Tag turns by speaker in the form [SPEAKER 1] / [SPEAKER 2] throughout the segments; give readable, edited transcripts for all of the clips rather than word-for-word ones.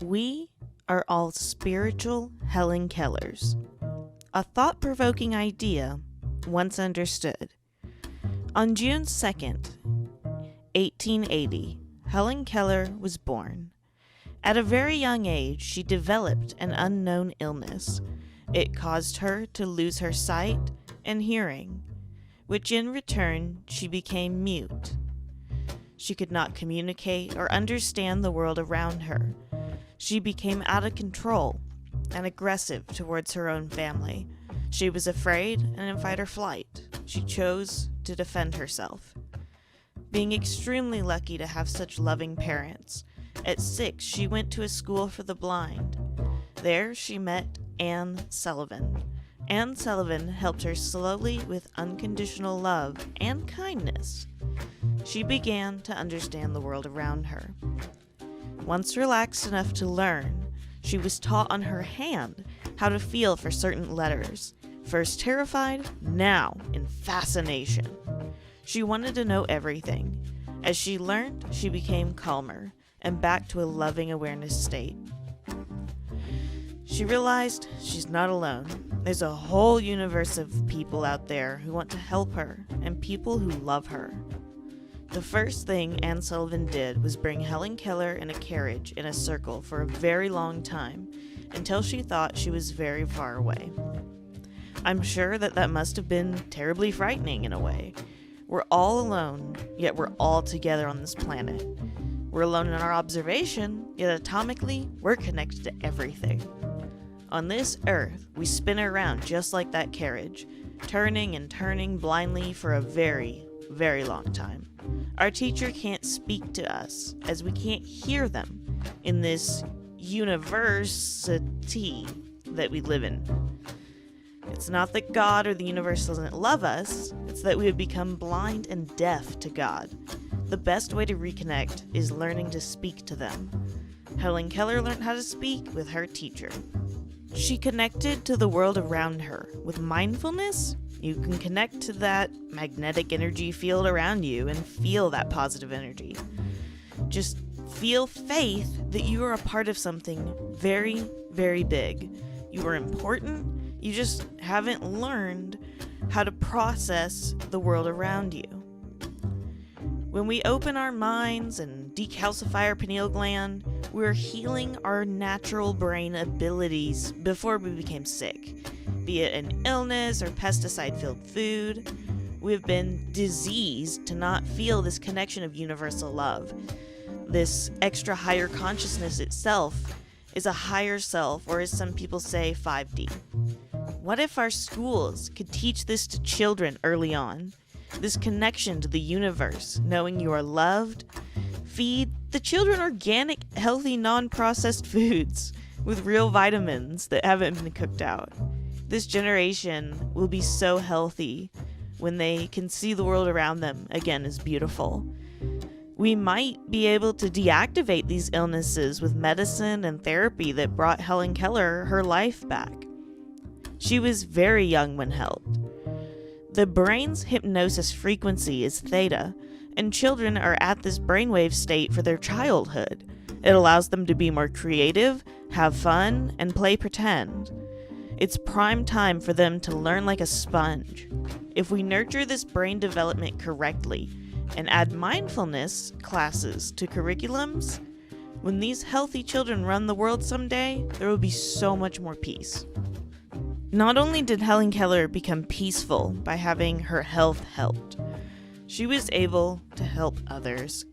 [SPEAKER 1] We are all spiritual Helen Kellers. A thought-provoking idea once understood. On June 2nd, 1880, Helen Keller was born. At a very young age, she developed an unknown illness. It caused her to lose her sight and hearing, which in return she became mute. She could not communicate or understand the world around her. She became out of control and aggressive towards her own family. She was afraid and in fight or flight. She chose to defend herself. Being extremely lucky to have such loving parents, at 6 she went to a school for the blind. There she met Anne Sullivan. Anne Sullivan helped her slowly with unconditional love and kindness. She began to understand the world around her. Once relaxed enough to learn, she was taught on her hand how to feel for certain letters. First terrified, now in fascination. She wanted to know everything. As she learned, she became calmer and back to a loving awareness state. She realized she's not alone. There's a whole universe of people out there who want to help her and people who love her. The first thing Anne Sullivan did was bring Helen Keller in a carriage in a circle for a very long time, until she thought she was very far away. I'm sure that must have been terribly frightening in a way. We're all alone, yet we're all together on this planet. We're alone in our observation, yet atomically, we're connected to everything. On this earth, we spin around just like that carriage, turning and turning blindly for a very, very long time. Our teacher can't speak to us, as we can't hear them in this university that we live in. It's not that God or the universe doesn't love us, it's that we have become blind and deaf to God. The best way to reconnect is learning to speak to them. Helen Keller learned how to speak with her teacher. She connected to the world around her. With mindfulness, you can connect to that magnetic energy field around you and feel that positive energy. Just feel faith that you are a part of something very, very big. You are important, you just haven't learned how to process the world around you. When we open our minds and decalcify our pineal gland, we're healing our natural brain abilities before we became sick. Be it an illness or pesticide-filled food, we've been diseased to not feel this connection of universal love. This extra higher consciousness itself is a higher self, or as some people say, 5D. What if our schools could teach this to children early on? This connection to the universe, knowing you are loved. Feed the children organic, healthy, non-processed foods with real vitamins that haven't been cooked out. This generation will be so healthy when they can see the world around them again as beautiful. We might be able to deactivate these illnesses with medicine and therapy that brought Helen Keller her life back. She was very young when helped. The brain's hypnosis frequency is theta, and children are at this brainwave state for their childhood. It allows them to be more creative, have fun, and play pretend. It's prime time for them to learn like a sponge. If we nurture this brain development correctly and add mindfulness classes to curriculums, when these healthy children run the world someday, there will be so much more peace. Not only did Helen Keller become peaceful by having her health helped, she was able to help others.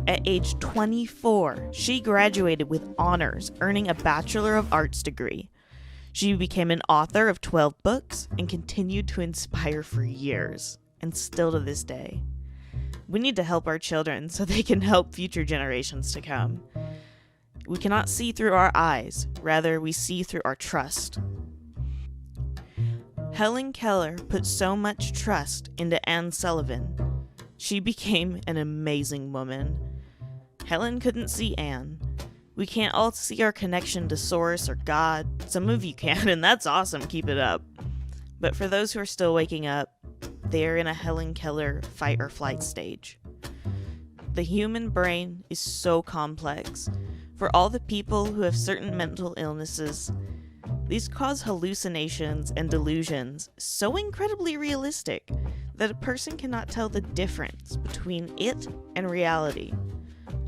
[SPEAKER 1] At age 24, she graduated with honors, earning a Bachelor of Arts degree. She became an author of 12 books and continued to inspire for years, and still to this day. We need to help our children so they can help future generations to come. We cannot see through our eyes, rather we see through our trust. Helen Keller put so much trust into Anne Sullivan. She became an amazing woman. Helen couldn't see Anne. We can't all see our connection to Source or God. Some of you can, and that's awesome, keep it up. But for those who are still waking up, they are in a Helen Keller fight or flight stage. The human brain is so complex. For all the people who have certain mental illnesses, these cause hallucinations and delusions so incredibly realistic that a person cannot tell the difference between it and reality.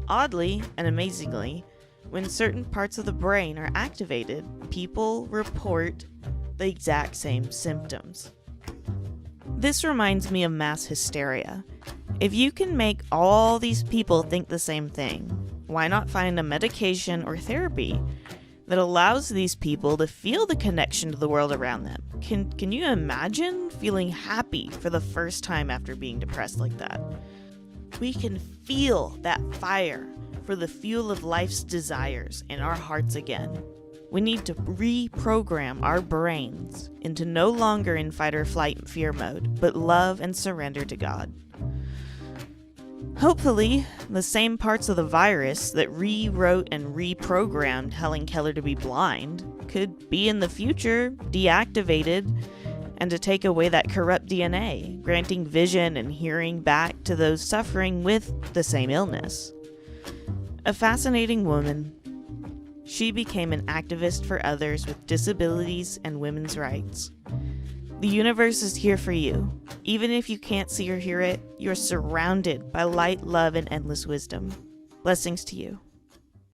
[SPEAKER 1] Oddly and amazingly, when certain parts of the brain are activated, people report the exact same symptoms. This reminds me of mass hysteria. If you can make all these people think the same thing, why not find a medication or therapy that allows these people to feel the connection to the world around them? Can you imagine feeling happy for the first time after being depressed like that? We can feel that fire for the fuel of life's desires in our hearts again. We need to reprogram our brains into no longer in fight or flight fear mode, but love and surrender to God. Hopefully, the same parts of the virus that rewrote and reprogrammed Helen Keller to be blind could be in the future deactivated and to take away that corrupt DNA, granting vision and hearing back to those suffering with the same illness. A fascinating woman, she became an activist for others with disabilities and women's rights. The universe is here for you. Even if you can't see or hear it, you're surrounded by light, love, and endless wisdom. Blessings to you.